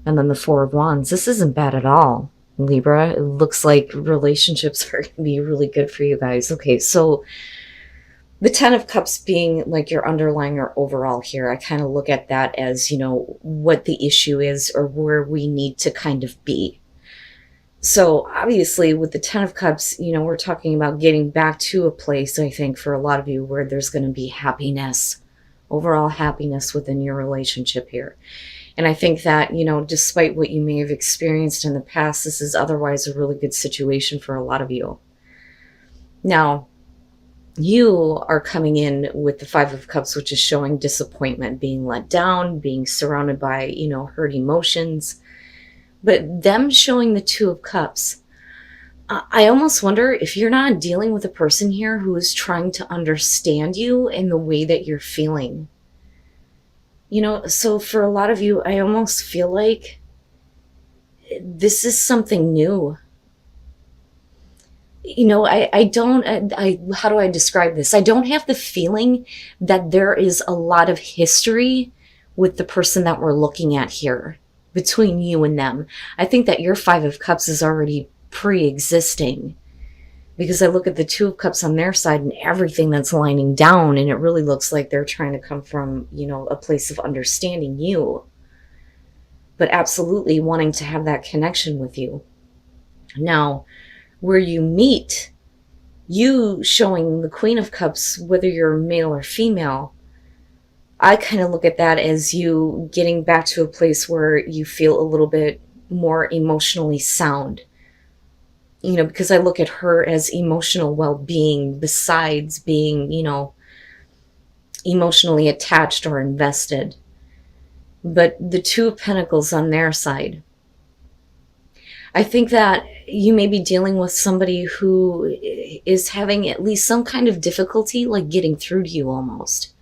And then the Four of Wands. This isn't bad at all, Libra. It looks like relationships are going to be really good for you guys. Okay, so the Ten of Cups being like your underlying or overall here, I kind of look at that as, what the issue is or where we need to kind of be. So obviously with the Ten of Cups, we're talking about getting back to a place, I think, for a lot of you where there's going to be happiness, overall happiness within your relationship here. And I think that, despite what you may have experienced in the past, this is otherwise a really good situation for a lot of you. Now, you are coming in with the Five of Cups, which is showing disappointment, being let down, being surrounded by, hurt emotions. But them showing the Two of Cups, I almost wonder if you're not dealing with a person here who is trying to understand you in the way that you're feeling. So for a lot of you, I almost feel like this is something new. How do I describe this? I don't have the feeling that there is a lot of history with the person that we're looking at here between you and them. I think that your Five of Cups is already pre-existing, because I look at the Two of Cups on their side and everything that's lining down, and it really looks like they're trying to come from, a place of understanding you, but absolutely wanting to have that connection with you. Now, where you meet, you showing the Queen of Cups, whether you're male or female, I kind of look at that as you getting back to a place where you feel a little bit more emotionally sound. Because I look at her as emotional well-being besides being, emotionally attached or invested. But the Two of Pentacles on their side, I think that you may be dealing with somebody who is having at least some kind of difficulty, like getting through to you almost.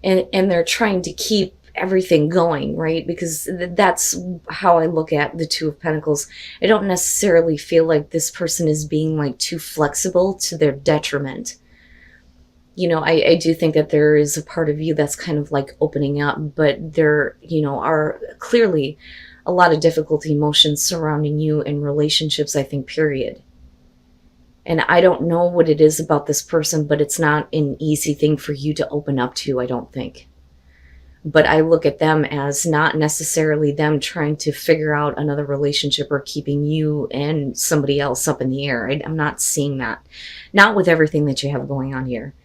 And they're trying to keep everything going, right? Because that's how I look at the Two of Pentacles. I don't necessarily feel like this person is being like too flexible to their detriment. I do think that there is a part of you that's kind of like opening up, but there, are clearly a lot of difficult emotions surrounding you in relationships, I think, period. And I don't know what it is about this person, but it's not an easy thing for you to open up to, I don't think. But I look at them as not necessarily them trying to figure out another relationship or keeping you and somebody else up in the air. I'm not seeing that. Not with everything that you have going on here.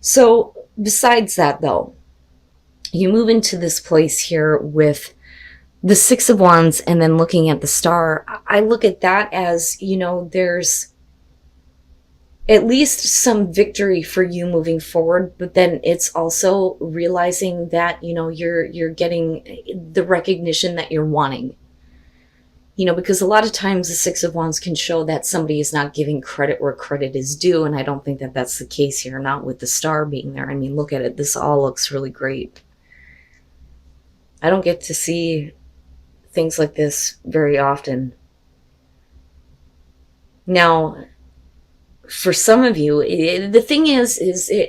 So besides that, though, you move into this place here with the Six of Wands and then looking at the Star. I look at that as, there's at least some victory for you moving forward, but then it's also realizing that, you're getting the recognition that you're wanting. Because a lot of times the Six of Wands can show that somebody is not giving credit where credit is due, and I don't think that that's the case here, not with the Star being there. I mean, look at it. This all looks really great. I don't get to see things like this very often. Now, for some of you, the thing is,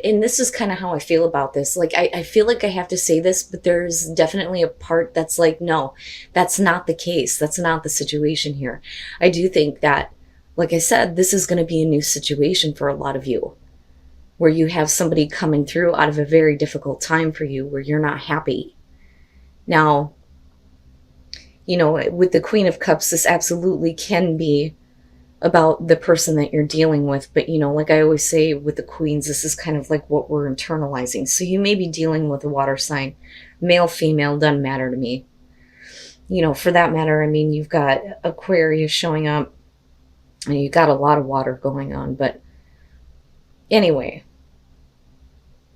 and this is kind of how I feel about this. Like, I feel like I have to say this, but there's definitely a part that's like, no, that's not the case. That's not the situation here. I do think that, like I said, this is going to be a new situation for a lot of you, where you have somebody coming through out of a very difficult time for you, where you're not happy. Now, with the Queen of Cups, this absolutely can be about the person that you're dealing with. But, like I always say with the Queens, this is kind of like what we're internalizing. So you may be dealing with a water sign, male, female, doesn't matter to me. For that matter, I mean, you've got Aquarius showing up and you've got a lot of water going on. But anyway,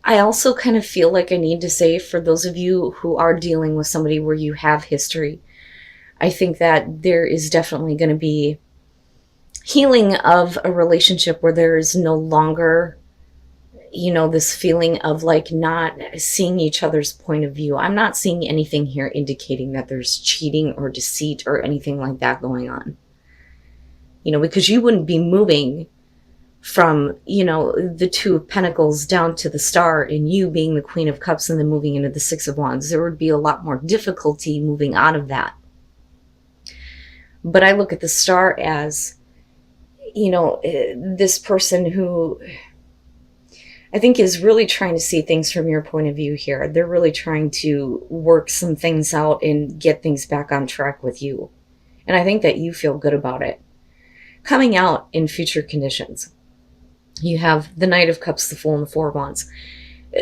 I also kind of feel like I need to say, for those of you who are dealing with somebody where you have history, I think that there is definitely going to be healing of a relationship where there is no longer, this feeling of like not seeing each other's point of view. I'm not seeing anything here indicating that there's cheating or deceit or anything like that going on. Because you wouldn't be moving from, the Two of Pentacles down to the Star and you being the Queen of Cups and then moving into the Six of Wands. There would be a lot more difficulty moving out of that. But I look at the Star as, this person who I think is really trying to see things from your point of view here. They're really trying to work some things out and get things back on track with you. And I think that you feel good about it. Coming out in future conditions, you have the Knight of Cups, the Fool, and the Four of Wands.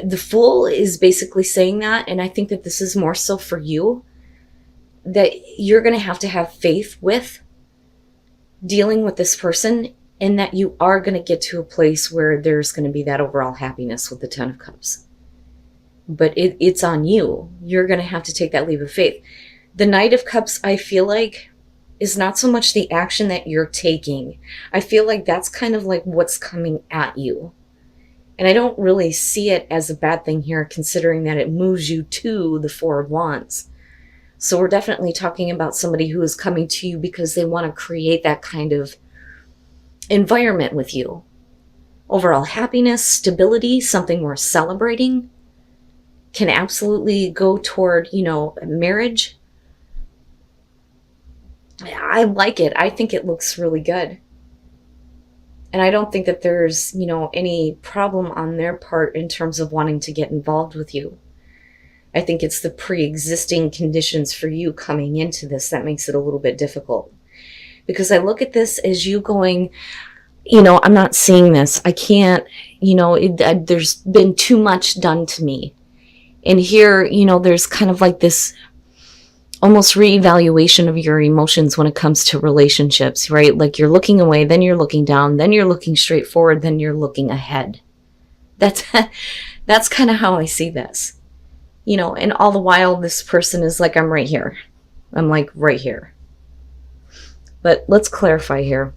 The Fool is basically saying that, and I think that this is more so for you, that you're going to have faith with dealing with this person, and that you are going to get to a place where there's going to be that overall happiness with the Ten of Cups. But it's on you. You're going to have to take that leap of faith. The Knight of Cups, I feel like, is not so much the action that you're taking. I feel like that's kind of like what's coming at you. And I don't really see it as a bad thing here, considering that it moves you to the Four of Wands. So we're definitely talking about somebody who is coming to you because they want to create that kind of environment with you. Overall happiness, stability, something worth celebrating, can absolutely go toward, marriage. I like it. I think it looks really good. And I don't think that there's, any problem on their part in terms of wanting to get involved with you. I think it's the pre-existing conditions for you coming into this that makes it a little bit difficult. Because I look at this as you going, I'm not seeing this. I can't, there's been too much done to me. And here, there's kind of like this almost reevaluation of your emotions when it comes to relationships, right? Like you're looking away, then you're looking down, then you're looking straight forward, then you're looking ahead. That's kind of how I see this. And all the while this person is like, I'm right here. I'm like right here. But let's clarify here.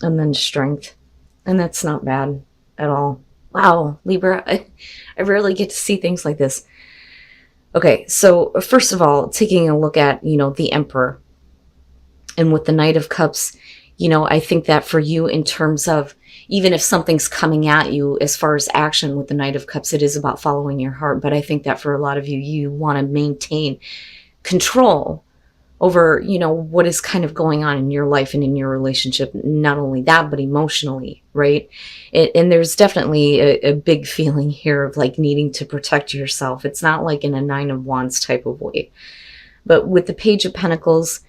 And then Strength. And that's not bad at all. Wow, Libra, I rarely get to see things like this. Okay, so first of all, taking a look at, the Emperor. And with the Knight of Cups, I think that for you in terms of, even if something's coming at you as far as action with the Knight of Cups, it is about following your heart. But I think that for a lot of you, you want to maintain control over, what is kind of going on in your life and in your relationship. Not only that, but emotionally, right? And there's definitely a big feeling here of like needing to protect yourself. It's not like in a Nine of Wands type of way. But with the Page of Pentacles,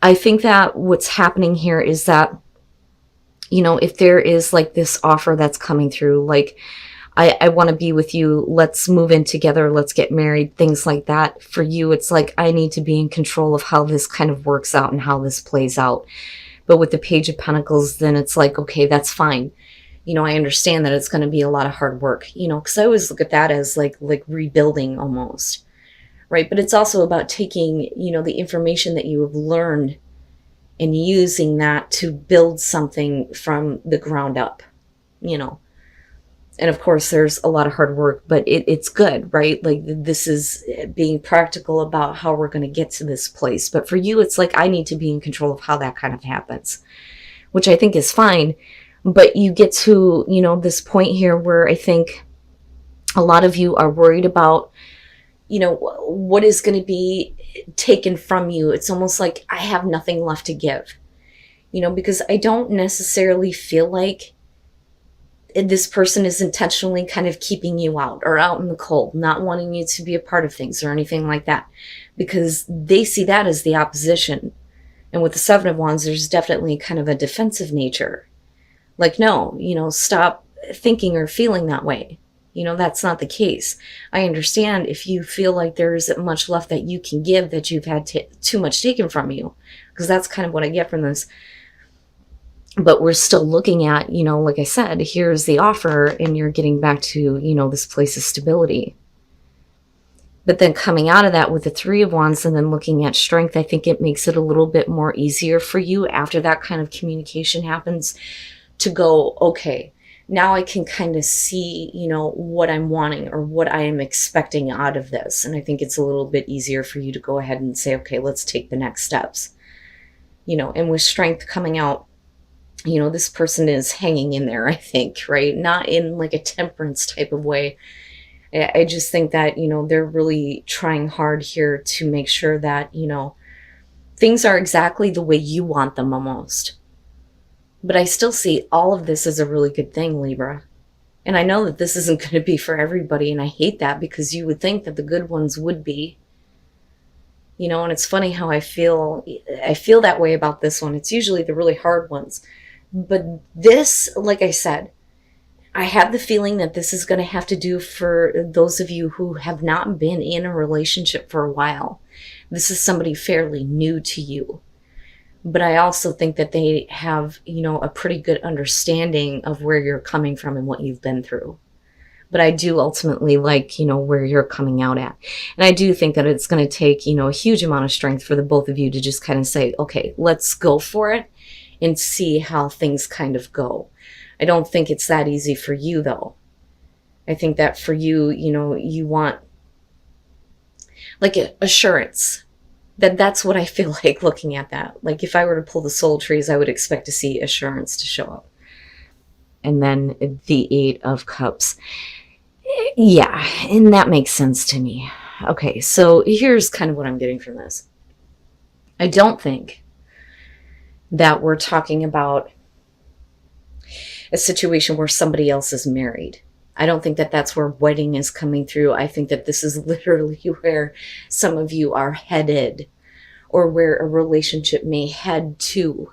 I think that what's happening here is that, if there is like this offer that's coming through, like, I want to be with you, let's move in together, let's get married, things like that. For you, it's like, I need to be in control of how this kind of works out and how this plays out. But with the Page of Pentacles, then it's like, okay, that's fine. I understand that it's going to be a lot of hard work, because I always look at that as like rebuilding almost, right? But it's also about taking, the information that you have learned and using that to build something from the ground up, And of course, there's a lot of hard work, but it's good, right? Like this is being practical about how we're going to get to this place. But for you, it's like, I need to be in control of how that kind of happens, which I think is fine. But you get to, this point here where I think a lot of you are worried about, what is going to be taken from you. It's almost like I have nothing left to give, because I don't necessarily feel like this person is intentionally kind of keeping you out or out in the cold, not wanting you to be a part of things or anything like that, because they see that as the opposition. And with the Seven of Wands, there's definitely kind of a defensive nature. Like, no, stop thinking or feeling that way. That's not the case. I understand if you feel like there isn't much left that you can give, that you've had too much taken from you, because that's kind of what I get from this. But we're still looking at, like I said, here's the offer and you're getting back to, this place of stability. But then coming out of that with the Three of Wands and then looking at Strength, I think it makes it a little bit more easier for you after that kind of communication happens to go, okay, now I can kind of see, what I'm wanting or what I am expecting out of this. And I think it's a little bit easier for you to go ahead and say, okay, let's take the next steps. And with Strength coming out, This person is hanging in there, I think, right? Not in like a temperance type of way. I just think that, they're really trying hard here to make sure that, things are exactly the way you want them almost. But I still see all of this as a really good thing, Libra. And I know that this isn't going to be for everybody, and I hate that, because you would think that the good ones would be. And it's funny how I feel that way about this one. It's usually the really hard ones. But this, like I said, I have the feeling that this is going to have to do for those of you who have not been in a relationship for a while. This is somebody fairly new to you. But I also think that they have, a pretty good understanding of where you're coming from and what you've been through. But I do ultimately like, where you're coming out at. And I do think that it's going to take, a huge amount of strength for the both of you to just kind of say, okay, let's go for it and see how things kind of go. I don't think it's that easy for you, though. I think that for you, you want like assurance. That's what I feel like looking at that. Like if I were to pull the soul trees, I would expect to see assurance to show up. And then the 8 of Cups. Yeah, and that makes sense to me. Okay, so here's kind of what I'm getting from this. I don't think that we're talking about a situation where somebody else is married. I don't think that that's where wedding is coming through. I think that this is literally where some of you are headed, or where a relationship may head to.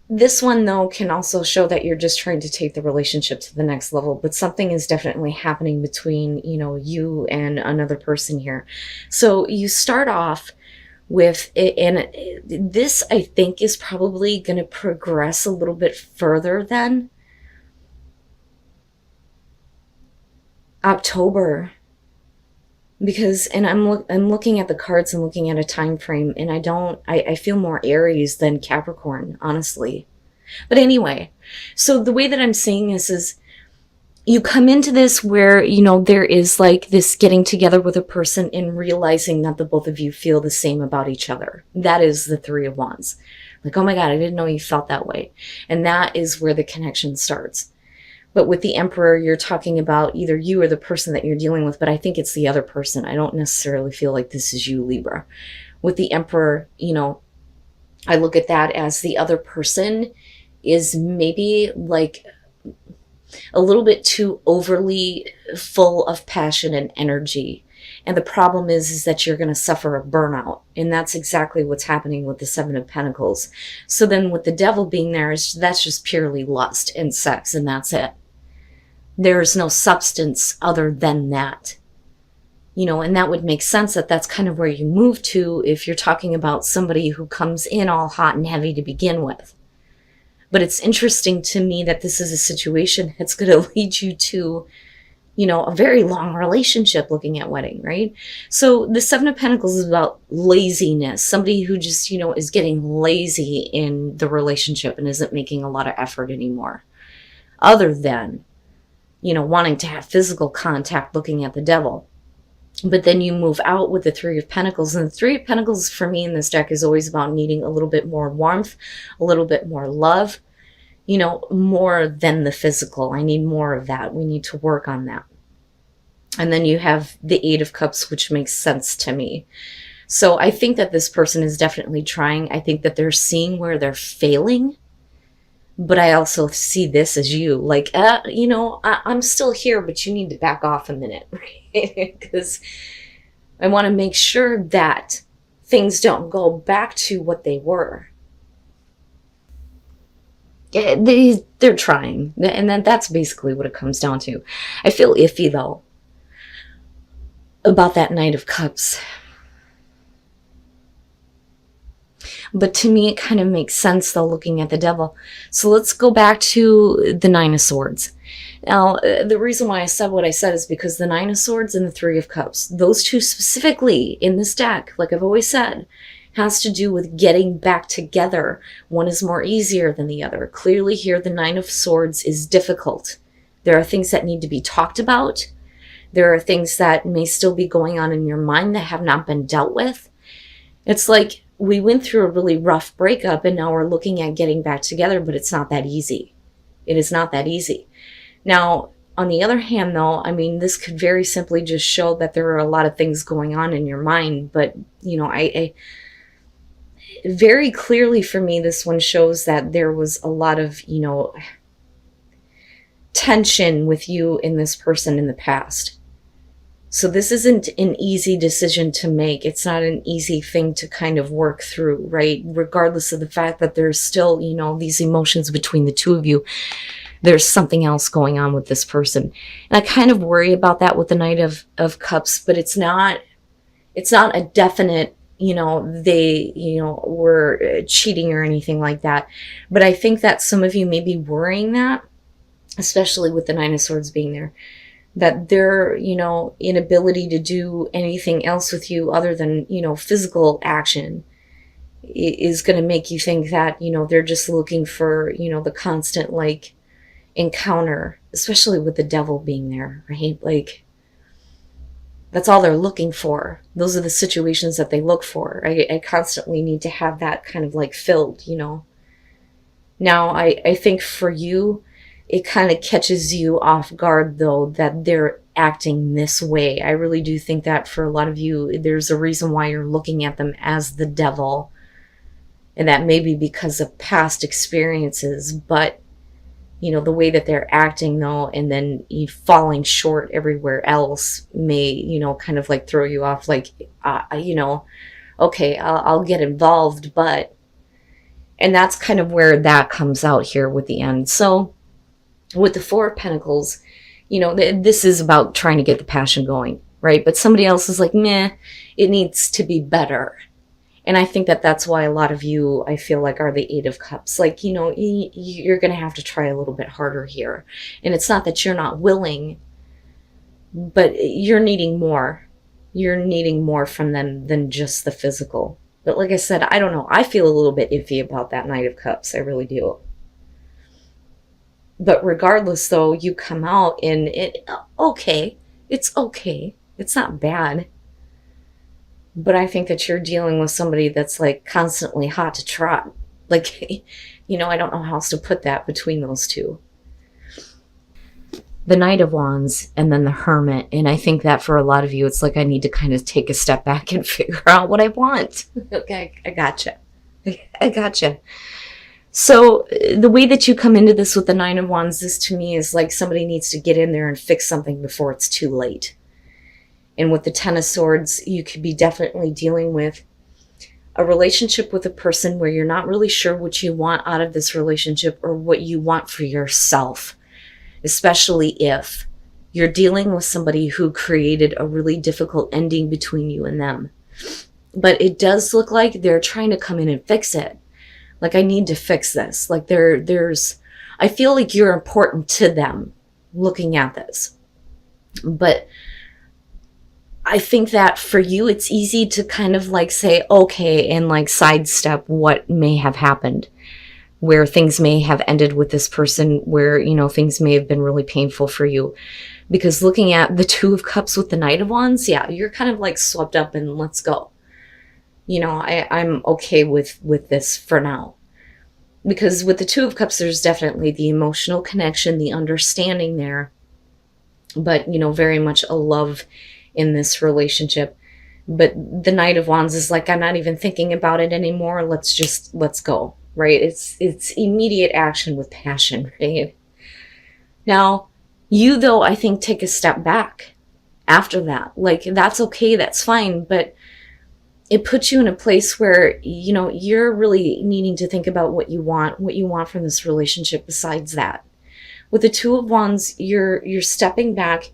This one, though, can also show that you're just trying to take the relationship to the next level, but something is definitely happening between, you and another person here. So you start off with it, and this, I think, is probably going to progress a little bit further than October, because, and I'm looking at the cards and looking at a time frame, and I feel more Aries than Capricorn, honestly. But anyway, so the way that I'm seeing this is, you come into this where, there is like this getting together with a person and realizing that the both of you feel the same about each other. That is the 3 of Wands. Like, oh my God, I didn't know you felt that way. And that is where the connection starts. But with the Emperor, you're talking about either you or the person that you're dealing with, but I think it's the other person. I don't necessarily feel like this is you, Libra. With the Emperor, I look at that as the other person is maybe like a little bit too overly full of passion and energy. And the problem is that you're going to suffer a burnout. And that's exactly what's happening with the 7 of Pentacles. So then with the Devil being there, that's just purely lust and sex, and that's it. There's no substance other than that. And that would make sense that that's kind of where you move to if you're talking about somebody who comes in all hot and heavy to begin with. But it's interesting to me that this is a situation that's going to lead you to, a very long relationship looking at wedding, right? So the 7 of Pentacles is about laziness. Somebody who just, is getting lazy in the relationship and isn't making a lot of effort anymore. Other than, wanting to have physical contact looking at the Devil. But then you move out with the 3 of Pentacles. And the 3 of Pentacles for me in this deck is always about needing a little bit more warmth, a little bit more love, more than the physical. I need more of that. We need to work on that. And then you have the 8 of Cups, which makes sense to me. So I think that this person is definitely trying. I think that they're seeing where they're failing. But I also see this as you, like, I'm still here, but you need to back off a minute, right? Because I want to make sure that things don't go back to what they were. Yeah, they're trying. And then that's basically what it comes down to. I feel iffy, though, about that Knight of Cups. But to me, it kind of makes sense, though, looking at the Devil. So let's go back to the 9 of Swords. Now, the reason why I said what I said is because the 9 of Swords and the 3 of Cups, those two specifically in this deck, like I've always said, has to do with getting back together. One is more easier than the other. Clearly here, the 9 of Swords is difficult. There are things that need to be talked about. There are things that may still be going on in your mind that have not been dealt with. It's like we went through a really rough breakup and now we're looking at getting back together, but it's not that easy. It is not that easy. Now, on the other hand, though, I mean, this could very simply just show that there are a lot of things going on in your mind. But, I very clearly for me, this one shows that there was a lot of, tension with you and this person in the past. So this isn't an easy decision to make. It's not an easy thing to kind of work through, right? Regardless of the fact that there's still, these emotions between the two of you, there's something else going on with this person. And I kind of worry about that with the Knight of Cups, but it's not a definite, they, were cheating or anything like that. But I think that some of you may be worrying that, especially with the Nine of Swords being there, that their, inability to do anything else with you other than, physical action is going to make you think that, they're just looking for, the constant, like, encounter, especially with the devil being there, right? Like, that's all they're looking for. Those are the situations that they look for. I constantly need to have that kind of like filled, Now, I think for you, it kind of catches you off guard, though, that they're acting this way. I really do think that for a lot of you, there's a reason why you're looking at them as the devil. And that may be because of past experiences, but, the way that they're acting, though, and then you falling short everywhere else may, kind of like throw you off, like, okay, I'll get involved, but, and that's kind of where that comes out here with the end. So, with the Four of Pentacles, this is about trying to get the passion going, right? But somebody else is like, meh, it needs to be better. And I think that that's why a lot of you, I feel like, are the Eight of Cups. Like, you're going to have to try a little bit harder here. And it's not that you're not willing, but you're needing more. You're needing more from them than just the physical. But like I said, I don't know. I feel a little bit iffy about that Knight of Cups. I really do. But regardless, though, you come out and okay. It's okay. It's not bad. But I think that you're dealing with somebody that's like constantly hot to trot. Like, I don't know how else to put that between those two. The Knight of Wands and then the Hermit. And I think that for a lot of you, it's like I need to kind of take a step back and figure out what I want. Okay, I gotcha. I gotcha. So the way that you come into this with the Nine of Wands, this to me is like somebody needs to get in there and fix something before it's too late. And with the Ten of Swords, you could be definitely dealing with a relationship with a person where you're not really sure what you want out of this relationship or what you want for yourself, especially if you're dealing with somebody who created a really difficult ending between you and them. But it does look like they're trying to come in and fix it. Like, I need to fix this. Like, I feel like you're important to them looking at this. But I think that for you, it's easy to kind of like say, okay, and like sidestep what may have happened, where things may have ended with this person, where, things may have been really painful for you. Because looking at the Two of Cups with the Knight of Wands, yeah, you're kind of like swept up and let's go. I'm okay with this for now. Because with the Two of Cups, there's definitely the emotional connection, the understanding there. But, very much a love in this relationship. But the Knight of Wands is like, I'm not even thinking about it anymore. Let's go, right? It's immediate action with passion, right? Now, you, though, I think take a step back after that. Like, that's okay, that's fine, but it puts you in a place where, you're really needing to think about what you want from this relationship besides that. With the Two of Wands, you're stepping back,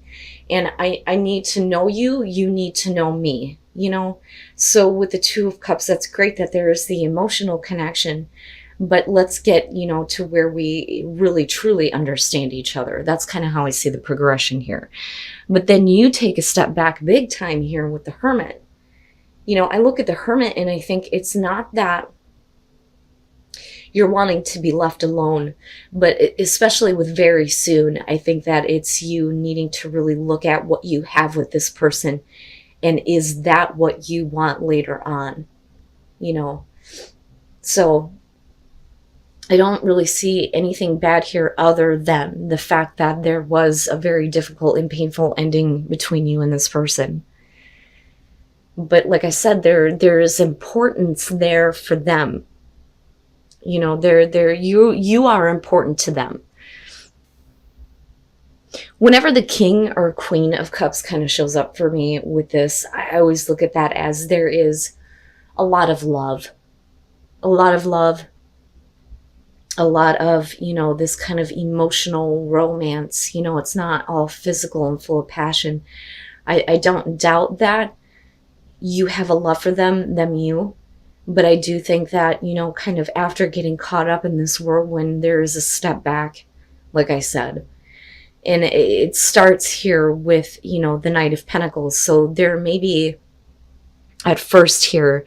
and I need to know you, you need to know me, So with the Two of Cups, that's great that there is the emotional connection, but let's get, to where we really truly understand each other. That's kind of how I see the progression here. But then you take a step back big time here with the Hermit. I look at the Hermit and I think it's not that you're wanting to be left alone, but especially with very soon, I think that it's you needing to really look at what you have with this person, and is that what you want later on? you know. So I don't really see anything bad here other than the fact that there was a very difficult and painful ending between you and this person. But like I said, there is importance there for them. You know, you are important to them. Whenever the King or Queen of Cups kind of shows up for me with this, I always look at that as there is a lot of love. A lot of love. A lot of, you know, this kind of emotional romance. You know, it's not all physical and full of passion. I don't doubt that you have a love for them you. But I do think that, you know, kind of after getting caught up in this whirlwind, there is a step back, like I said. And it starts here with, you know, the Knight of Pentacles. So there may be at first here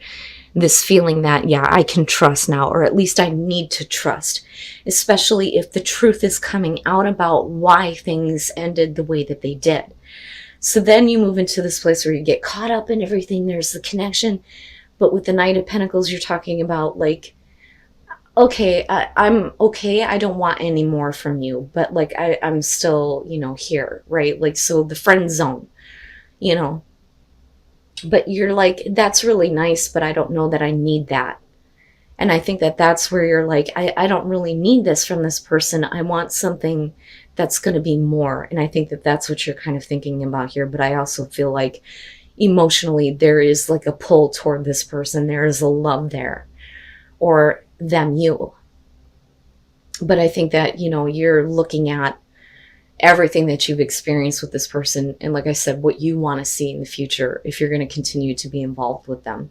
this feeling that, yeah, I can trust now, or at least I need to trust, especially if the truth is coming out about why things ended the way that they did. So then you move into this place where you get caught up in everything. There's the connection. But with the Knight of Pentacles, you're talking about like, okay, I'm okay. I don't want any more from you, but like, I'm still, you know, here, right? Like, so the friend zone, you know, but you're like, that's really nice, but I don't know that I need that. And I think that that's where you're like, I don't really need this from this person. I want something that's going to be more. And I think that that's what you're kind of thinking about here. But I also feel like emotionally there is like a pull toward this person. There is a love there, or them, you. But I think that, you know, you're looking at everything that you've experienced with this person. And like I said, what you want to see in the future if you're going to continue to be involved with them.